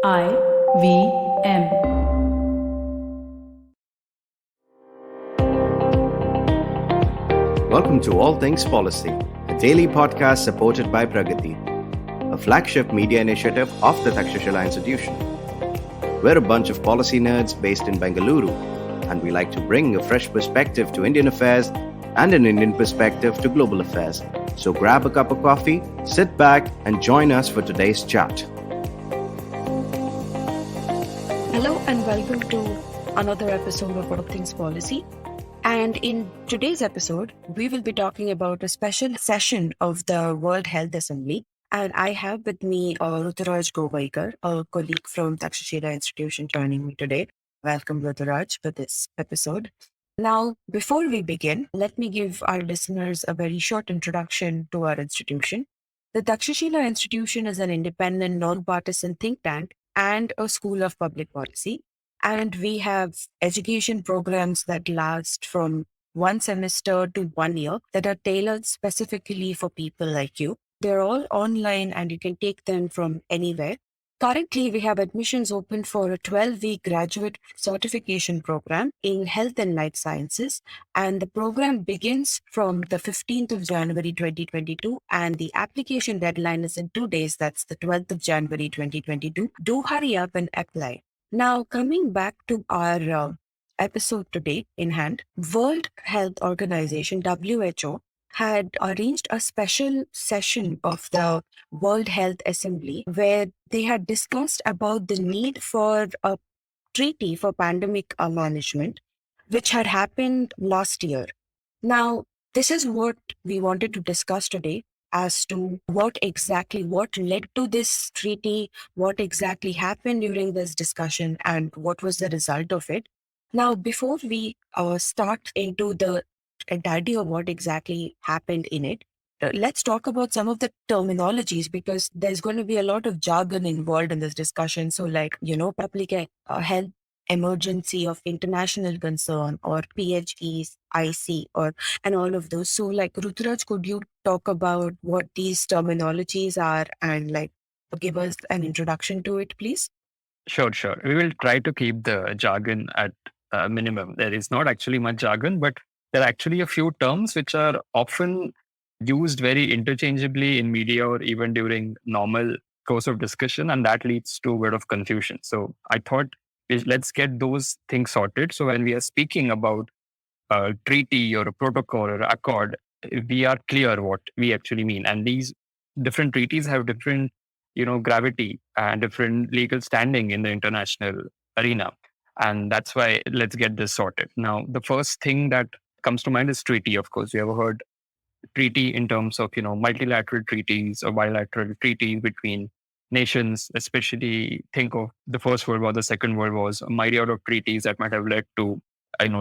IVM. Welcome to All Things Policy, a daily podcast supported by Pragati, a flagship media initiative of the Takshashila Institution. We're a bunch of policy nerds based in Bengaluru, and we like to bring a fresh perspective to Indian affairs and an Indian perspective to global affairs. So grab a cup of coffee, sit back, and join us for today's chat. Hello and welcome to another episode of All Things Policy. And in today's episode, we will be talking about a special session of the World Health Assembly. And I have with me Ruturaj Govaikar, a colleague from Takshashila Institution, joining me today. Welcome, Ruturaj, for this episode. Now, before we begin, let me give our listeners a very short introduction to our institution. The Takshashila Institution is an independent, non-partisan think tank and a school of public policy. And we have education programs that last from one semester to 1 year that are tailored specifically for people like you. They're all online and you can take them from anywhere. Currently, we have admissions open for a 12-week graduate certification program in health and life sciences. And the program begins from the 15th of January 2022 and the application deadline is in 2 days. That's the 12th of January 2022. Do hurry up and apply. Now, coming back to our episode today in hand, World Health Organization, WHO, had arranged a special session of the World Health Assembly where they had discussed about the need for a treaty for pandemic management, which had happened last year. Now, this is what we wanted to discuss today as to what led to this treaty, what exactly happened during this discussion, and what was the result of it. Now, before we start into the entirety of what exactly happened in it, let's talk about some of the terminologies because there's going to be a lot of jargon involved in this discussion. So, public health emergency of international concern or PHEs, IC, and all of those. So, Ruturaj, could you talk about what these terminologies are and give us an introduction to it, please? Sure. We will try to keep the jargon at a minimum. There is not actually much jargon, but there are actually a few terms which are often used very interchangeably in media or even during normal course of discussion, and that leads to a bit of confusion. So I thought let's get those things sorted. So when we are speaking about a treaty or a protocol or accord, we are clear what we actually mean. And these different treaties have different, gravity and different legal standing in the international arena. And that's why let's get this sorted. Now, the first thing that comes to mind is treaty. Of course, we have heard treaty in terms of, multilateral treaties or bilateral treaties between nations, especially think of the First World War, the Second World Wars, a myriad of treaties that might have led to,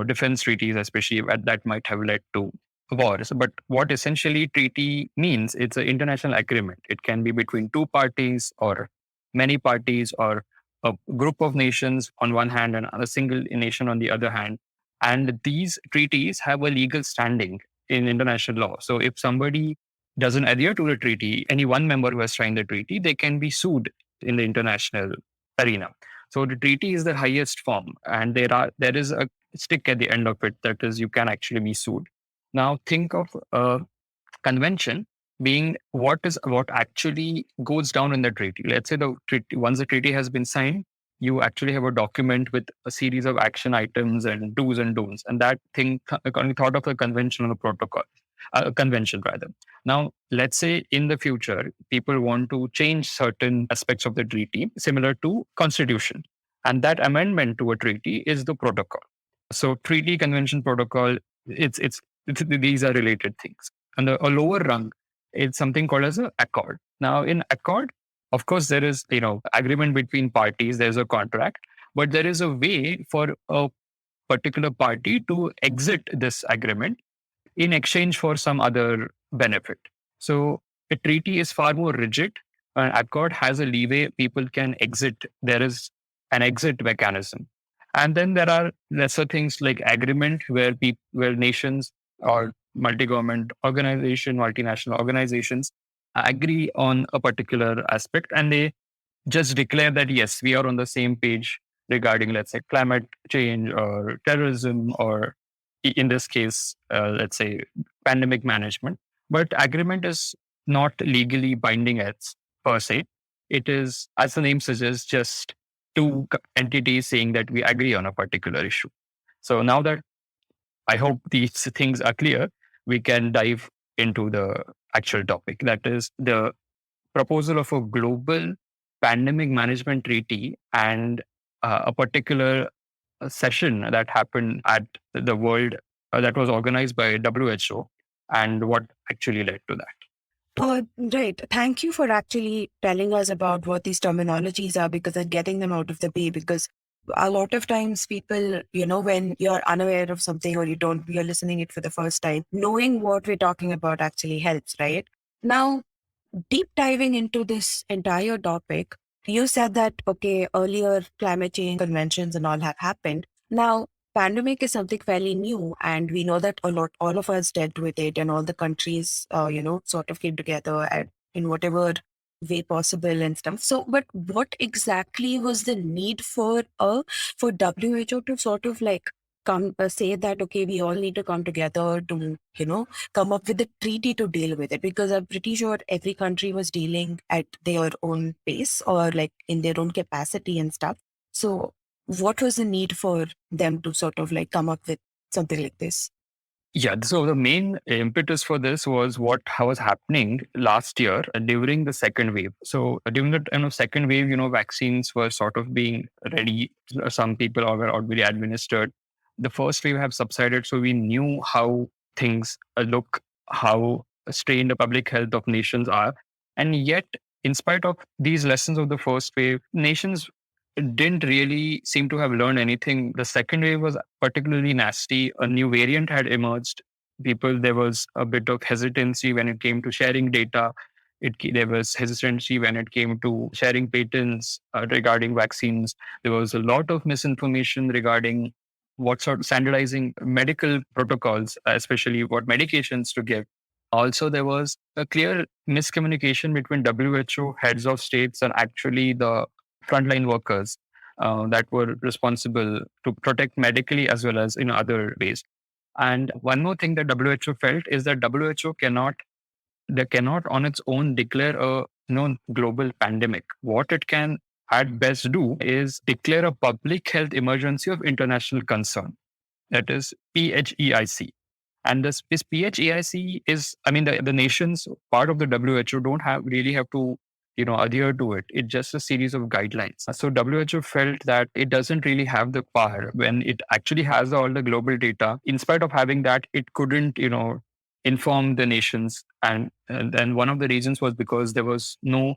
defense treaties, especially that might have led to wars. But what essentially treaty means, it's an international agreement. It can be between two parties or many parties or a group of nations on one hand and a single nation on the other hand. And these treaties have a legal standing in international law. So if somebody doesn't adhere to the treaty, any one member who has signed the treaty, they can be sued in the international arena. So the treaty is the highest form, and there is a stick at the end of it, that is, you can actually be sued. Now think of a convention being what actually goes down in the treaty. Let's say the treaty, once the treaty has been signed, you actually have a document with a series of action items and do's and don'ts, and that thing thought of a convention or a protocol, a convention rather. Now, let's say in the future, people want to change certain aspects of the treaty, similar to constitution, and that amendment to a treaty is the protocol. So, treaty, convention, protocol, it's these are related things. And a lower rung is something called as an accord. Now, in accord, of course, there is agreement between parties. There's a contract, but there is a way for a particular party to exit this agreement in exchange for some other benefit. So a treaty is far more rigid. An accord has a leeway. People can exit. There is an exit mechanism. And then there are lesser things like agreement where nations or multi-government organization, multinational organizations agree on a particular aspect and they just declare that, yes, we are on the same page regarding, let's say, climate change or terrorism, or in this case, let's say, pandemic management. But agreement is not legally binding as per se. It is, as the name suggests, just two entities saying that we agree on a particular issue. So now that I hope these things are clear, we can dive into the actual topic. That is the proposal of a global pandemic management treaty, and a particular session that happened at the World that was organized by WHO, and what actually led to that. Right. Thank you for actually telling us about what these terminologies are, because and getting them out of the way. Because a lot of times people, when you're unaware of something or you're listening it for the first time, knowing what we're talking about actually helps, right? Now, deep diving into this entire topic, you said that, okay, earlier climate change conventions and all have happened. Now, pandemic is something fairly new, and we know that all of us dealt with it, and all the countries, sort of came together in whatever way possible and stuff. So, but what exactly was the need for WHO to sort of like come say that, okay, we all need to come together to come up with a treaty to deal with it? Because I'm pretty sure every country was dealing at their own pace or like in their own capacity and stuff. So, what was the need for them to sort of like come up with something like this? Yeah, so the main impetus for this was what was happening last year during the second wave. So during the second wave, vaccines were sort of being ready. Some people were already administered. The first wave have subsided, so we knew how things look, how strained the public health of nations are, and yet, in spite of these lessons of the first wave, nations didn't really seem to have learned anything. The second wave was particularly nasty. A new variant had emerged. There was a bit of hesitancy when it came to sharing data. There was hesitancy when it came to sharing patents regarding vaccines. There was a lot of misinformation regarding what sort of standardizing medical protocols, especially what medications to give. Also, there was a clear miscommunication between WHO heads of states and actually the frontline workers that were responsible to protect medically as well as in other ways. And one more thing that WHO felt is that WHO cannot on its own declare a global pandemic. What it can at best do is declare a public health emergency of international concern. That is PHEIC. And this PHEIC is, I mean, the nations part of the WHO don't really have to, adhere to it. It's just a series of guidelines. So WHO felt that it doesn't really have the power when it actually has all the global data. In spite of having that, it couldn't, inform the nations. And then one of the reasons was because there was no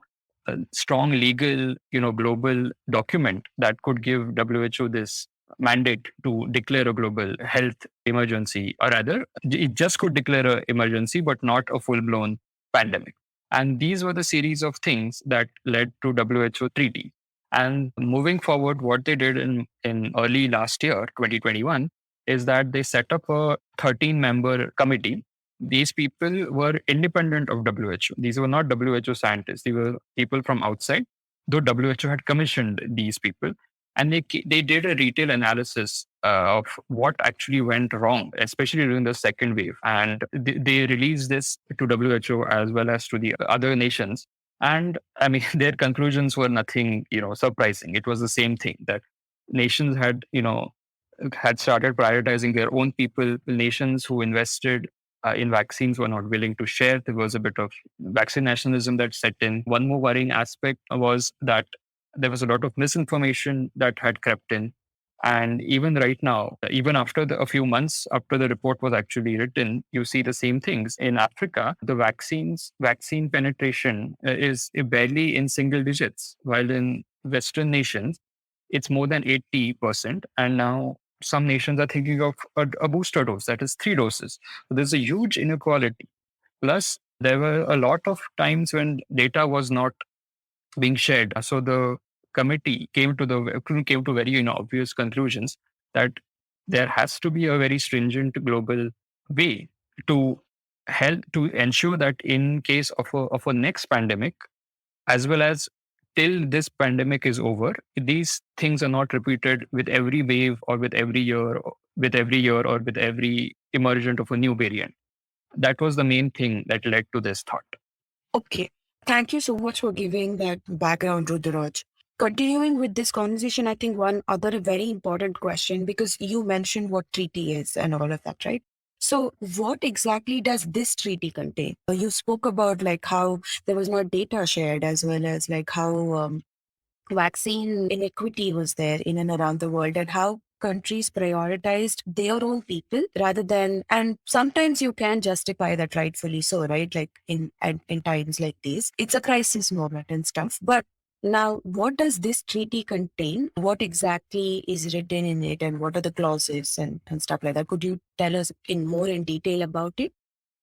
strong legal, global document that could give WHO this mandate to declare a global health emergency, or rather, it just could declare an emergency, but not a full blown pandemic. And these were the series of things that led to WHO treaty. And moving forward, what they did in early last year, 2021, is that they set up a 13-member committee. These people were independent of WHO. These were not WHO scientists. These were people from outside, though WHO had commissioned these people, and they did a detailed analysis of what actually went wrong, especially during the second wave, and they released this to WHO as well as to the other nations. And I mean, their conclusions were nothing surprising. It was the same thing, that nations had started prioritizing their own people. Nations who invested in vaccines were not willing to share. There was a bit of vaccine nationalism that set in. One more worrying aspect was that there was a lot of misinformation that had crept in. And even right now, even after a few months after the report was actually written, you see the same things. In Africa, the vaccine penetration is barely in single digits, while in Western nations, it's more than 80%. And now some nations are thinking of a booster dose, that is 3 doses. So there's a huge inequality. Plus, there were a lot of times when data was not being shared. So the committee came to very obvious conclusions that there has to be a very stringent global way to help to ensure that in case of a next pandemic, as well as till this pandemic is over, these things are not repeated with every wave or with every year, or with every emergent of a new variant. That was the main thing that led to this thought. Okay. Thank you so much for giving that background, Ruturaj. Continuing with this conversation, I think one other very important question, because you mentioned what treaty is and all of that, right? So what exactly does this treaty contain? You spoke about like how there was not data shared, as well as like how vaccine inequity was there in and around the world, and how countries prioritized their own people rather than, and sometimes you can justify that, rightfully so, right? Like in times like these, it's a crisis moment and stuff. But now, what does this treaty contain? What exactly is written in it, and what are the clauses and stuff like that? Could you tell us in more in detail about it?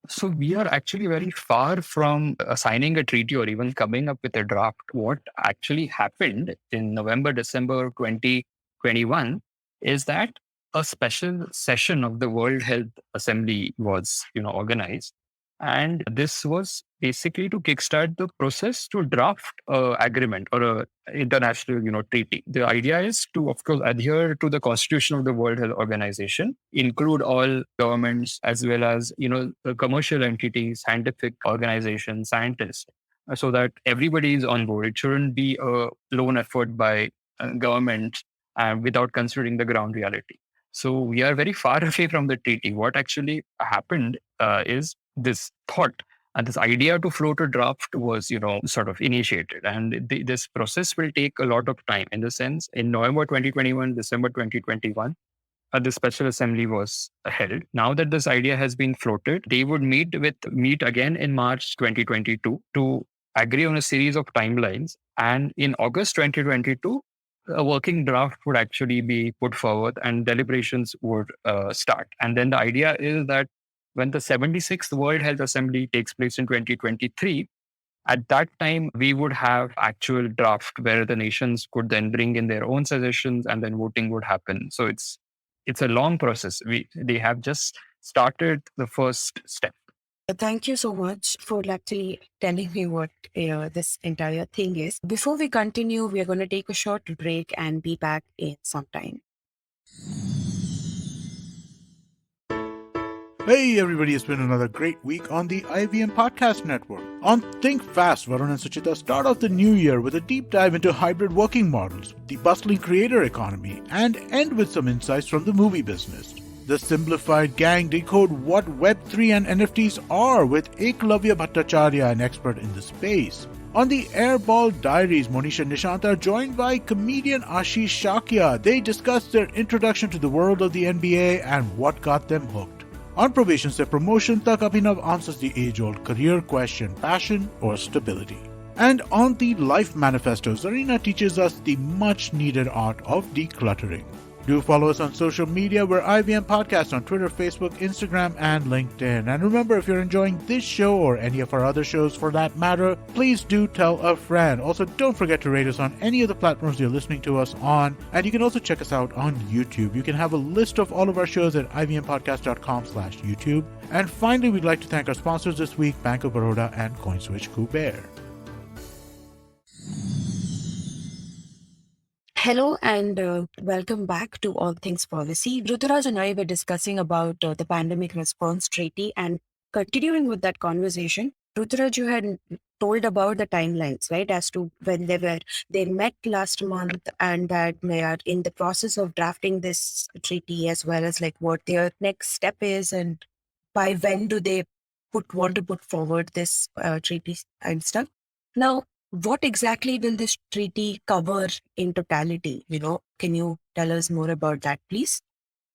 So we are actually very far from signing a treaty or even coming up with a draft. What actually happened in November, December 2021 is that a special session of the World Health Assembly was, organized. And this was basically to kickstart the process to draft a agreement or a international, treaty. The idea is to, of course, adhere to the constitution of the World Health Organization, include all governments as well as, the commercial entities, scientific organizations, scientists, so that everybody is on board. It shouldn't be a lone effort by government without considering the ground reality. So we are very far away from the treaty. What actually happened is this thought and this idea to float a draft was, sort of initiated. And this process will take a lot of time. In the sense, in November 2021, December 2021, the special assembly was held. Now that this idea has been floated, they would meet again in March 2022 to agree on a series of timelines. And in August 2022, a working draft would actually be put forward and deliberations would start. And then the idea is that when the 76th World Health Assembly takes place in 2023, at that time, we would have actual draft where the nations could then bring in their own suggestions and then voting would happen. So it's a long process. They have just started the first step. Thank you so much for actually telling me what this entire thing is. Before we continue, we are going to take a short break and be back in some time. Hey everybody, it's been another great week on the IVM Podcast Network. On Think Fast, Varun and Suchita start off the new year with a deep dive into hybrid working models, the bustling creator economy, and end with some insights from the movie business. The Simplified Gang decode what Web3 and NFTs are with Eklavya Bhattacharya, an expert in the space. On the Airball Diaries, Monisha and Nishant are joined by comedian Ashish Shakya. They discuss their introduction to the world of the NBA and what got them hooked. On Probation Se Promotion Tak Abhinav answers the age-old career question, passion or stability. And on the Life Manifesto, Zarina teaches us the much-needed art of decluttering. Do follow us on social media. We're IVM Podcast on Twitter, Facebook, Instagram, and LinkedIn. And remember, if you're enjoying this show or any of our other shows for that matter, please do tell a friend. Also, don't forget to rate us on any of the platforms you're listening to us on. And you can also check us out on YouTube. You can have a list of all of our shows at ivmpodcast.com/YouTube. And finally, we'd like to thank our sponsors this week, Bank of Baroda and CoinSwitch Kuber. Hello and welcome back to All Things Policy. Ruturaj and I were discussing about the pandemic response treaty, and continuing with that conversation, Ruturaj, you had told about the timelines, right, as to when they met last month, and that they are in the process of drafting this treaty, as well as like what their next step is and by when do they want to put forward this treaty and stuff. Now, what exactly will this treaty cover in totality? Can you tell us more about that, please?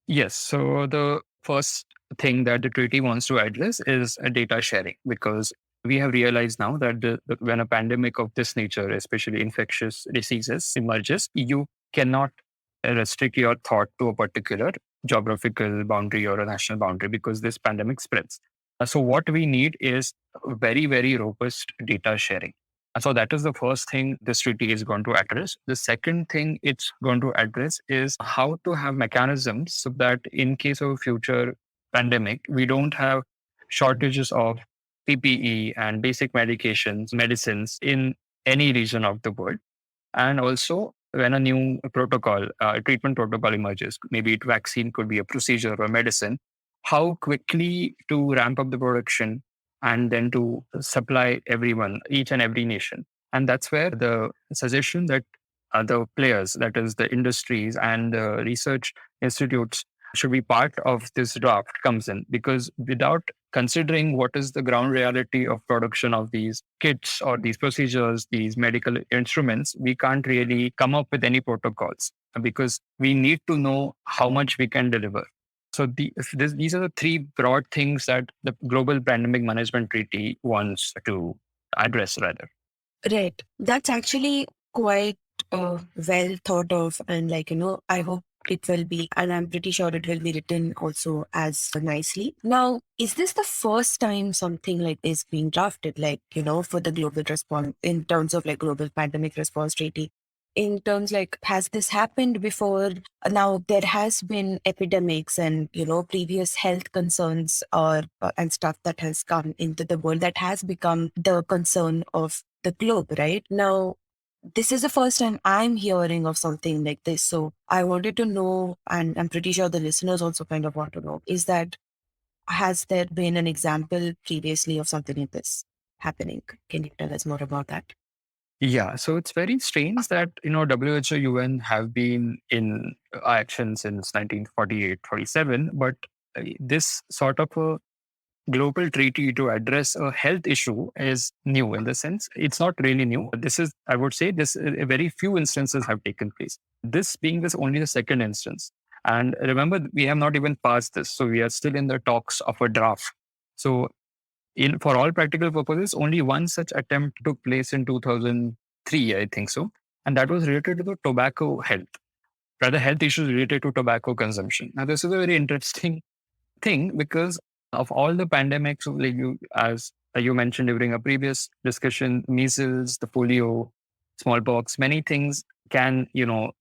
Yes. So the first thing that the treaty wants to address is data sharing, because we have realized now that when a pandemic of this nature, especially infectious diseases, emerges, you cannot restrict your thought to a particular geographical boundary or a national boundary because this pandemic spreads. So what we need is very, very robust data sharing. So that is the first thing this treaty is going to address. The second thing it's going to address is how to have mechanisms so that in case of a future pandemic, we don't have shortages of PPE and basic medications, medicines in any region of the world. And also, when a new protocol, treatment protocol emerges, maybe it vaccine could be a procedure or medicine, how quickly to ramp up the production and then to supply everyone, each and every nation. And that's where the suggestion that the players, that is the industries and the research institutes, should be part of this draft comes in, because without considering what is the ground reality of production of these kits or these procedures, these medical instruments, we can't really come up with any protocols, because we need to know how much we can deliver. So these are the three broad things that the Global Pandemic Management Treaty wants to address, rather. Right. That's actually quite well thought of. And, I hope it will be, and I'm pretty sure it will be written also as nicely. Now, is this the first time something like this being drafted, for the global response in terms of global pandemic response treaty? In terms has this happened before? Now, there has been epidemics and, previous health concerns or and stuff that has come into the world that has become the concern of the globe, right? Now, this is the first time I'm hearing of something like this. So I wanted to know, and I'm pretty sure the listeners also kind of want to know, is that has there been an example previously of something like this happening? Can you tell us more about that? Yeah, so it's very strange that, WHO, UN have been in action since 1948, 47, but this sort of a global treaty to address a health issue is new, in the sense it's not really new. This is, I would say, this very few instances have taken place. This being this only the second instance. And remember, we have not even passed this. So we are still in the talks of a draft. So for all practical purposes, only one such attempt took place in 2003, I think so. And that was related to the tobacco health, rather health issues related to tobacco consumption. Now, this is a very interesting thing, because of all the pandemics, like as you mentioned during a previous discussion, measles, the polio, smallpox, many things can,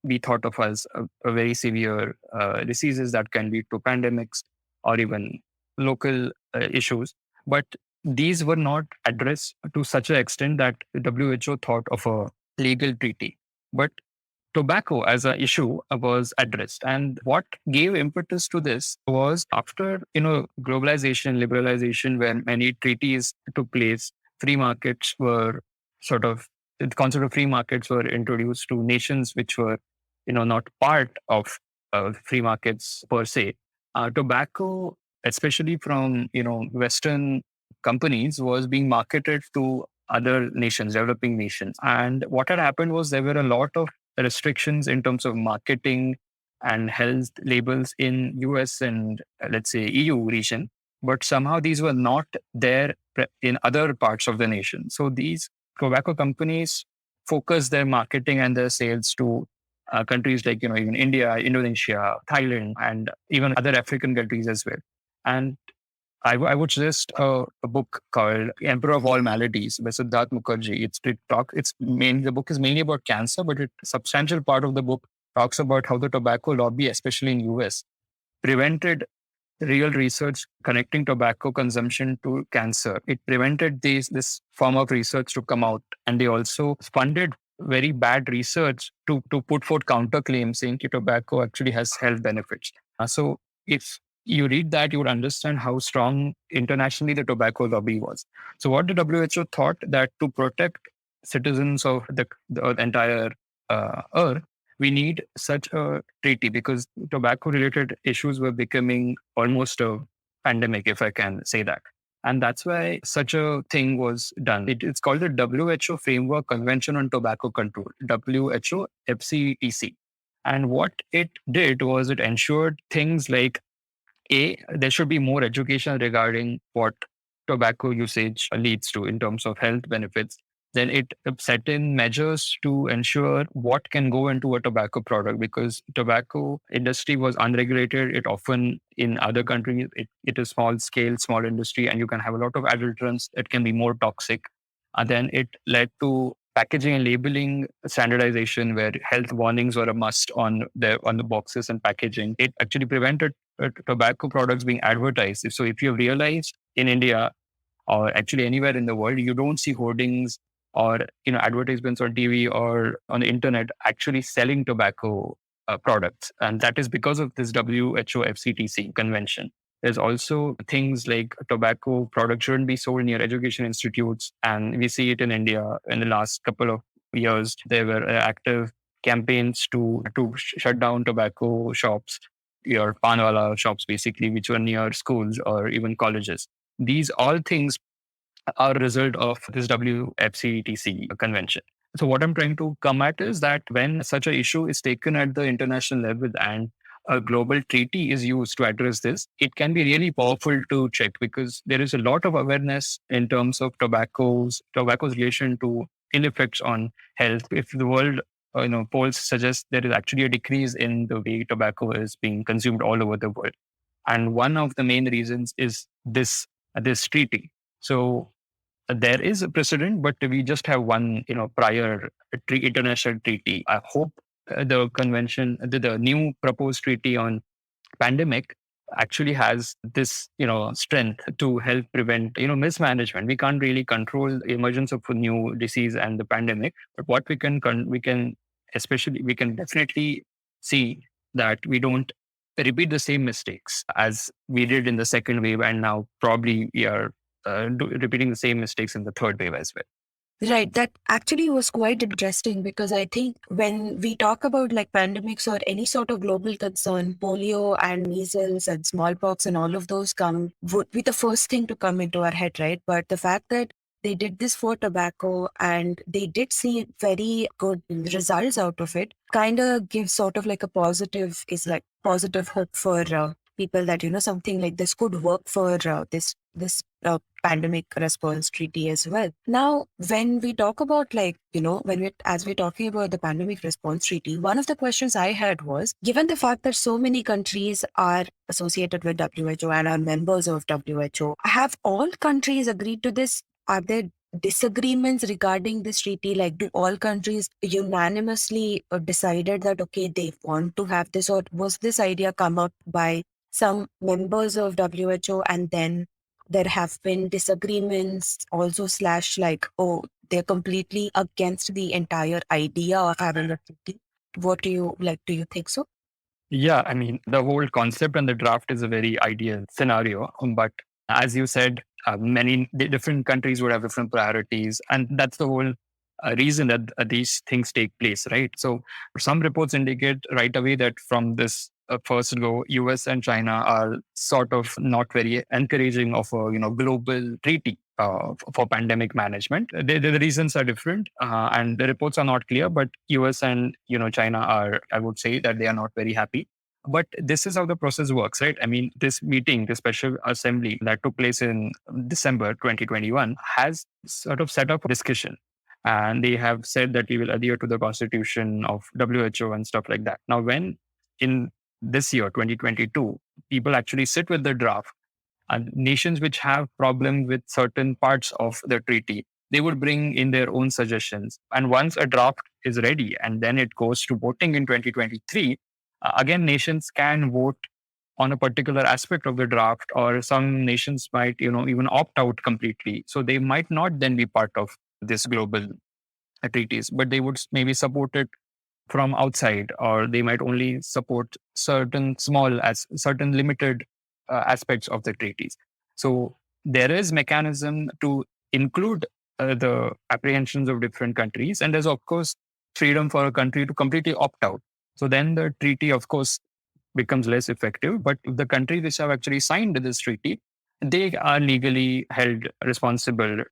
be thought of as a very severe diseases that can lead to pandemics or even local issues. But these were not addressed to such an extent that WHO thought of a legal treaty. But tobacco as an issue was addressed. And what gave impetus to this was after, globalization, liberalization, when many treaties took place, free markets were sort of, the concept of free markets were introduced to nations which were, not part of free markets per se. Tobacco, especially from, Western companies, was being marketed to other nations, developing nations. And what had happened was there were a lot of restrictions in terms of marketing and health labels in US and let's say EU region, but somehow these were not there in other parts of the nation. So these tobacco companies focus their marketing and their sales to countries like, even India, Indonesia, Thailand, and even other African countries as well. And I would suggest a book called Emperor of All Maladies by Siddhartha Mukherjee. The book is mainly about cancer, but a substantial part of the book talks about how the tobacco lobby, especially in US, prevented real research connecting tobacco consumption to cancer. It prevented this form of research to come out. And they also funded very bad research to put forth counterclaims saying that tobacco actually has health benefits. So if you read that, you would understand how strong internationally the tobacco lobby was. So what the WHO thought, that to protect citizens of the entire earth, we need such a treaty, because tobacco related issues were becoming almost a pandemic, if I can say that. And that's why such a thing was done. It's called the WHO Framework Convention on Tobacco Control, WHO FCTC. And what it did was it ensured things like there should be more education regarding what tobacco usage leads to in terms of health benefits. Then it set in measures to ensure what can go into a tobacco product, because tobacco industry was unregulated. It often in other countries, it is small scale, small industry, and you can have a lot of adulterants that can be more toxic. And then it led to packaging and labeling standardization, where health warnings were a must on the boxes and packaging. It actually prevented tobacco products being advertised. So if you've realized in India or actually anywhere in the world, you don't see hoardings or advertisements on TV or on the internet actually selling tobacco products, and that is because of this WHO FCTC convention. There's also things like tobacco products shouldn't be sold near education institutes, and we see it in India in the last couple of years. There were active campaigns to shut down tobacco shops, your panwala shops, basically, which were near schools or even colleges. These all things are a result of this WFCTC convention. So what I'm trying to come at is that when such an issue is taken at the international level and a global treaty is used to address this, it can be really powerful to check, because there is a lot of awareness in terms of tobacco's relation to ill effects on health. If the world polls suggest there is actually a decrease in the way tobacco is being consumed all over the world, and one of the main reasons is this treaty. So there is a precedent, but we just have one, prior international treaty. I hope the convention, the new proposed treaty on pandemic actually has this, strength to help prevent, mismanagement. We can't really control the emergence of a new disease and the pandemic, but what we can definitely see that we don't repeat the same mistakes as we did in the second wave, and now probably we are repeating the same mistakes in the third wave as well. Right. That actually was quite interesting, because I think when we talk about like pandemics or any sort of global concern, polio and measles and smallpox and all of those would be the first thing to come into our head, right? But the fact that they did this for tobacco and they did see very good results out of it kind of gives sort of like positive hope for people that, something like this could work for this pandemic response treaty as well. Now, when we talk about as we're talking about the pandemic response treaty, one of the questions I had was, given the fact that so many countries are associated with WHO and are members of WHO, have all countries agreed to this? Are there disagreements regarding this treaty? Like, do all countries unanimously decided that, okay, they want to have this, or was this idea come up by some members of WHO and then there have been disagreements also slash like, oh, they're completely against the entire idea of having a treaty? What do you like? Do you think so? Yeah, I mean, the whole concept and the draft is a very ideal scenario. But as you said, many different countries would have different priorities. And that's the whole reason that these things take place, right? So some reports indicate right away that from this first go, US and China are sort of not very encouraging of a global treaty for pandemic management. The reasons are different, and the reports are not clear. But US and China are, I would say, that they are not very happy. But this is how the process works, right? I mean, this meeting, the special assembly that took place in December 2021, has sort of set up a discussion. And they have said that we will adhere to the constitution of WHO and stuff like that. Now, when in this year, 2022, people actually sit with the draft, and nations which have problem with certain parts of the treaty, they would bring in their own suggestions. And once a draft is ready and then it goes to voting in 2023, again, nations can vote on a particular aspect of the draft, or some nations might, even opt out completely. So they might not then be part of this global treaties, but they would maybe support it from outside, or they might only support certain limited aspects of the treaties. So there is mechanism to include the apprehensions of different countries, and there's of course freedom for a country to completely opt out. So then the treaty, of course, becomes less effective. But the countries which have actually signed this treaty, they are legally held responsible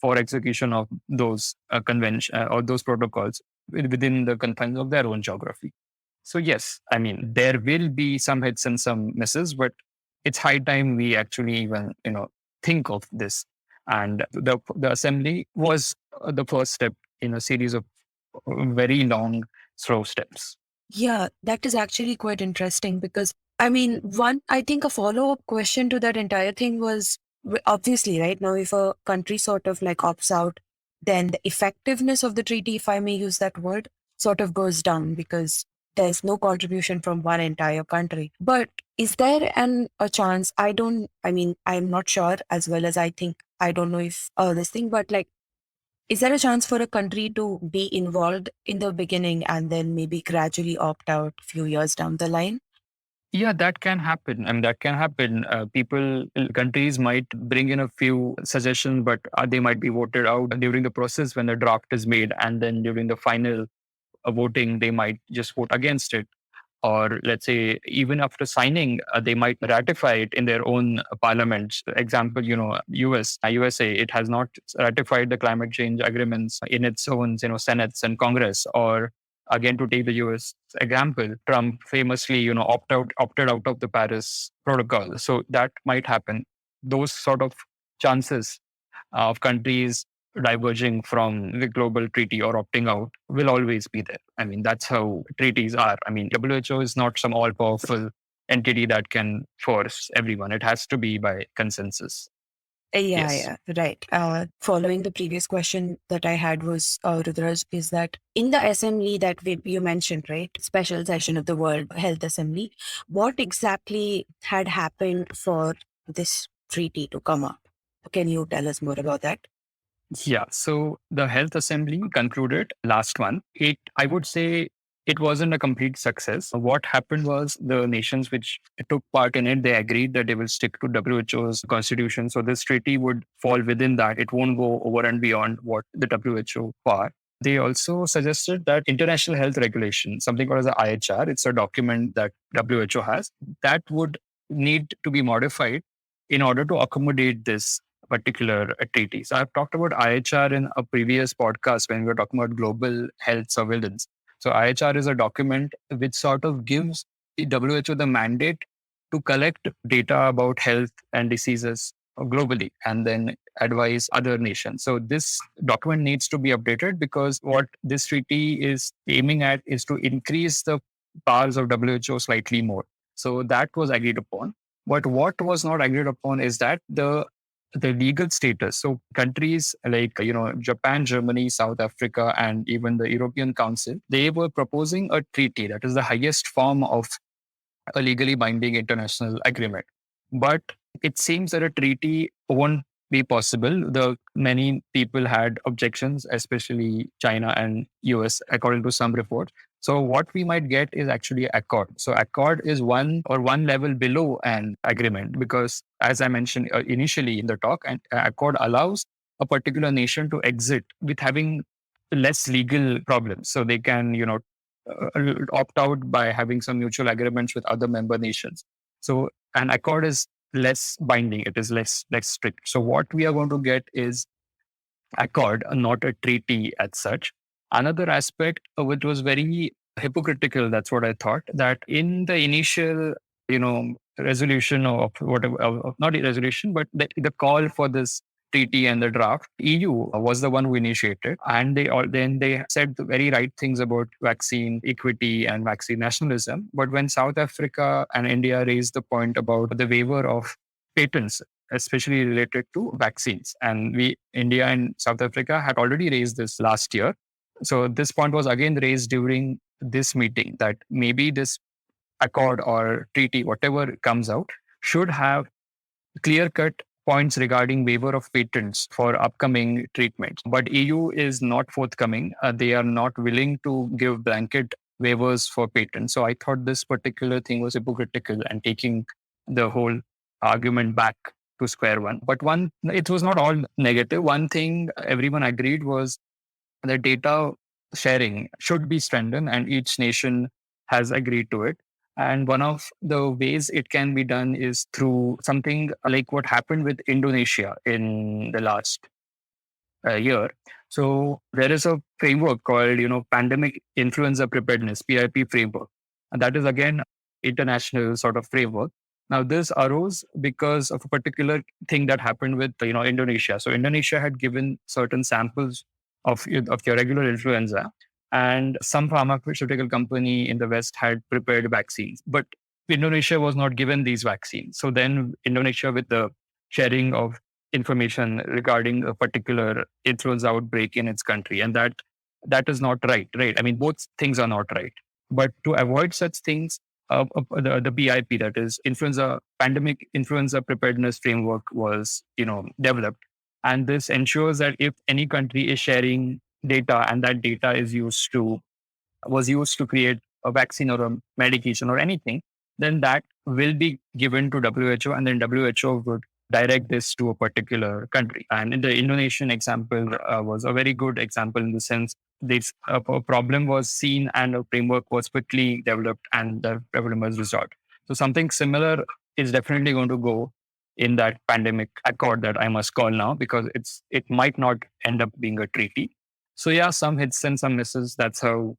for execution of those convention or those protocols within the confines of their own geography. So yes, I mean, there will be some hits and some misses, but it's high time we actually even think of this. And the assembly was the first step in a series of very long, slow steps. Yeah, that is actually quite interesting, because I mean, I think a follow-up question to that entire thing was, obviously, right now, if a country sort of like opts out, then the effectiveness of the treaty, if I may use that word, sort of goes down, because there's no contribution from one entire country. But is there a chance? I mean, I'm not sure, as well as I think, I don't know if this thing, but like, Is there a chance for a country to be involved in the beginning and then maybe gradually opt out a few years down the line? Yeah, that can happen. I mean, that can happen. Countries might bring in a few suggestions, but they might be voted out during the process when the draft is made. And then during the final voting, they might just vote against it. Or let's say even after signing, they might ratify it in their own parliaments. Example, USA, it has not ratified the climate change agreements in its own, senates and Congress. Or again, to take the US example, Trump famously, opted out of the Paris Protocol. So that might happen. Those sort of chances of countries diverging from the global treaty or opting out will always be there. I mean, that's how treaties are. I mean, WHO is not some all powerful entity that can force everyone, it has to be by consensus. Yeah, Yes. yeah, right. Following the previous question that I had was, Rudraj, is that in the assembly that you mentioned, right, special session of the World Health Assembly, what exactly had happened for this treaty to come up? Can you tell us more about that? Yeah. So the Health Assembly concluded last month. I would say, it wasn't a complete success. What happened was the nations which took part in it, they agreed that they will stick to WHO's constitution. So this treaty would fall within that. It won't go over and beyond what the WHO are. They also suggested that international health regulation, something called as the IHR, it's a document that WHO has, that would need to be modified in order to accommodate this particular treaty. So I've talked about IHR in a previous podcast when we were talking about global health surveillance. So IHR is a document which sort of gives the WHO the mandate to collect data about health and diseases globally and then advise other nations. So this document needs to be updated because what this treaty is aiming at is to increase the powers of WHO slightly more. So that was agreed upon. But what was not agreed upon is that the legal status. So countries like Japan, Germany, South Africa, and even the European Council, they were proposing a treaty that is the highest form of a legally binding international agreement. But it seems that a treaty won't be possible. The many people had objections, especially China and US, according to some reports. So what we might get is actually accord. So accord is one level below an agreement because, as I mentioned initially in the talk, and accord allows a particular nation to exit with having less legal problems. So they can, opt out by having some mutual agreements with other member nations. So an accord is less binding, it is less strict. So what we are going to get is accord, not a treaty as such. Another aspect which was very hypocritical, that's what I thought, that in the initial, resolution of whatever, not a resolution, but the call for this treaty and the draft, EU was the one who initiated, and they said the very right things about vaccine equity and vaccine nationalism. But when South Africa and India raised the point about the waiver of patents, especially related to vaccines. And India and South Africa had already raised this last year. So this point was again raised during this meeting that maybe this accord or treaty, whatever comes out, should have clear cut points regarding waiver of patents for upcoming treatments. But EU is not forthcoming. They are not willing to give blanket waivers for patents. So I thought this particular thing was hypocritical and taking the whole argument back to square one. But it was not all negative. One thing everyone agreed was the data sharing should be strengthened, and each nation has agreed to it. And one of the ways it can be done is through something like what happened with Indonesia in the last year. So there is a framework called, Pandemic Influenza Preparedness (PIP) framework, and that is again international sort of framework. Now this arose because of a particular thing that happened with Indonesia. So Indonesia had given certain samples of your regular influenza, and some pharmaceutical company in the West had prepared vaccines, but Indonesia was not given these vaccines. So then Indonesia, with the sharing of information regarding a particular influenza outbreak in its country, and that is not right. I mean, both things are not right. But to avoid such things, the BIP, that is influenza pandemic influenza preparedness framework, was developed. And this ensures that if any country is sharing data and that data was used to create a vaccine or a medication or anything, then that will be given to WHO, and then WHO would direct this to a particular country. And in the Indonesian example was a very good example in the sense this a problem was seen and a framework was quickly developed and the problem was resolved. So something similar is definitely going to go in that pandemic accord that I must call now, because it might not end up being a treaty. So yeah, some hits and some misses. That's how,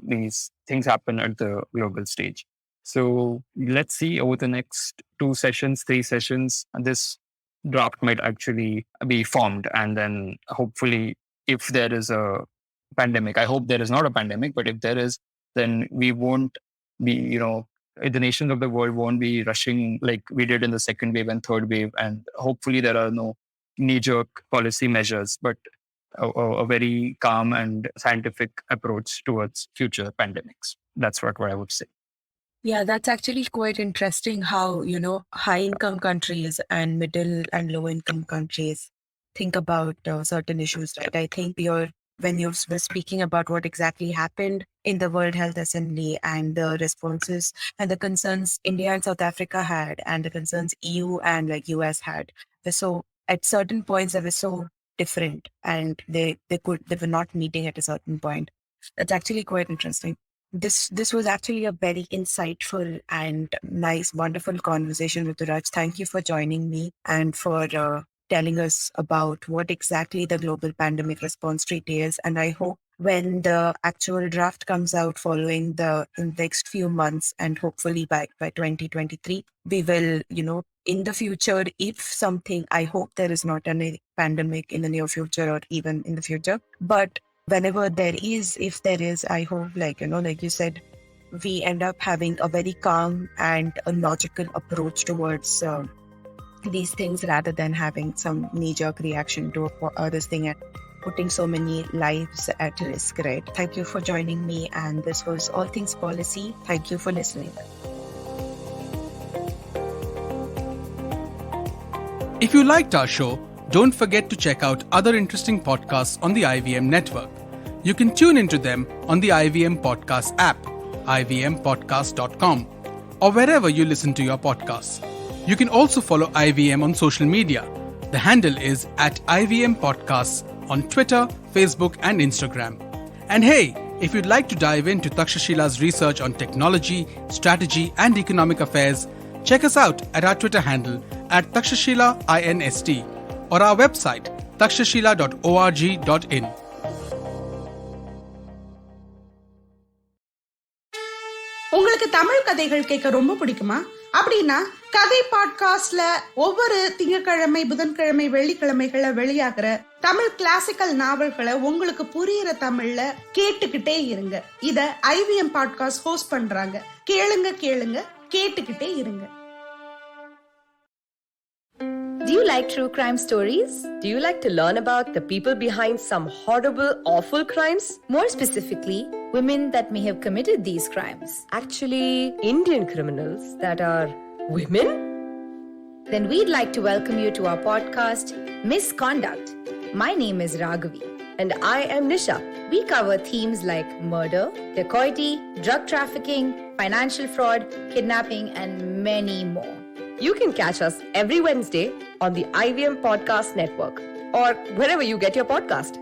these things happen at the global stage. So let's see over the next 2 sessions, 3 sessions, this draft might actually be formed. And then hopefully, if there is a pandemic, I hope there is not a pandemic, but if there is, then we won't be, the nations of the world won't be rushing like we did in the second wave and third wave. And hopefully there are no knee-jerk policy measures, but a very calm and scientific approach towards future pandemics. That's what I would say. Yeah, that's actually quite interesting how, high income countries and middle and low income countries think about certain issues, right? I think when you were speaking about what exactly happened in the World Health Assembly and the responses and the concerns India and South Africa had and the concerns EU and like US had. So at certain points, they were so different and they were not meeting at a certain point. That's actually quite interesting. This was actually a very insightful and nice, wonderful conversation, Ruturaj. Thank you for joining me and for telling us about what exactly the global pandemic response treaty is. And I hope when the actual draft comes out following the next few months, and hopefully by 2023, we will, in the future, if something, I hope there is not any pandemic in the near future or even in the future, but whenever there is, if there is, I hope, like you said, we end up having a very calm and a logical approach towards these things rather than having some knee-jerk reaction to this thing and putting so many lives at risk, right? Thank you for joining me, and this was All Things Policy. Thank you for listening. If you liked our show, don't forget to check out other interesting podcasts on the IVM network. You can tune into them on the IVM Podcast app, ivmpodcast.com, or wherever you listen to your podcasts. You can also follow IVM on social media. The handle is @IVM Podcasts on Twitter, Facebook, and Instagram. And hey, if you'd like to dive into Takshashila's research on technology, strategy, and economic affairs, check us out at our Twitter handle @TakshashilaINST or our website takshashila.org.in. உங்களுக்கு தமிழ் கதைகள் கேட்க ரொம்ப பிடிக்குமா? அப்படின்னா கதை பாட்காஸ்ட்ல ஒவ்வொரு திங்கட்கிழமை, புதன்கிழமை, வெள்ளிக்கிழமைகளை வெளியாகிற தமிழ் கிளாசிக்கல் நாவல்களை உங்களுக்கு புரியுற தமிழ்ல கேட்டுக்கிட்டே இருங்க. இத IVM பாட்காஸ்ட் ஹோஸ்ட் பண்றாங்க. கேளுங்க கேட்டுக்கிட்டே இருங்க. Do you like true crime stories? Do you like to learn about the people behind some horrible, awful crimes? More specifically, women that may have committed these crimes. Actually, Indian criminals that are women? Then we'd like to welcome you to our podcast, Misconduct. My name is Raghavi. And I am Nisha. We cover themes like murder, dacoity, drug trafficking, financial fraud, kidnapping, and many more. You can catch us every Wednesday on the IVM Podcast Network or wherever you get your podcast.